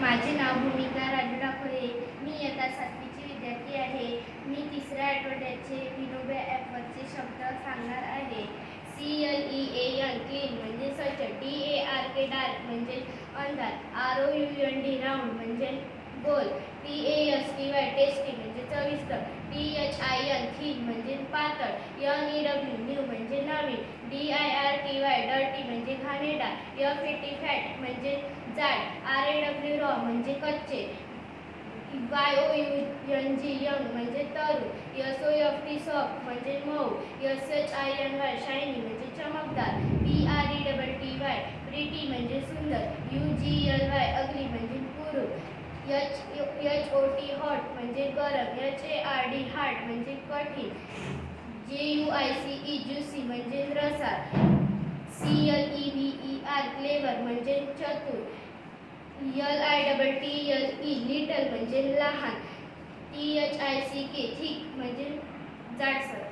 माझे नाव भूमिका राजू डाकोरे. मी इयत्ता 7वीची विद्यार्थी आहे. मी तिसऱ्या आठवड्याचे विनोबा ॲपवरचे शब्द सांगणार आहे. CLEAN क्लीन म्हणजे स्वच्छ, DARK डार्क म्हणजे अंधार, ROUND राऊंड म्हणजे गोल, TASTY टेस्टी म्हणजे चविष्ट, THIN थिन म्हणजे पातळ, NEW न्यू म्हणजे नवीन, DIRTY डर्टी म्हणजे घाणेरडा, FAT फॅट म्हणजे जाड, RAW रॉ म्हणजे कच्चे, YOUNG यंग म्हणजे तरुण, SOFT सॉफ्ट म्हणजे मऊ, SHINY शायनी म्हणजे चमकदार, PRETTY प्रिटी म्हणजे सुंदर, UGLY अगली म्हणजे कुरूप, HOT हॉट म्हणजे गरम, HARD हार्ड म्हणजे कठीण, JUICE ज्युसी म्हणजे रसाळ, CLEVER क्लेवर म्हणजे चतुर, LITTLE लिटल म्हणजे लहान, THICK थिक म्हणजे जाडसर.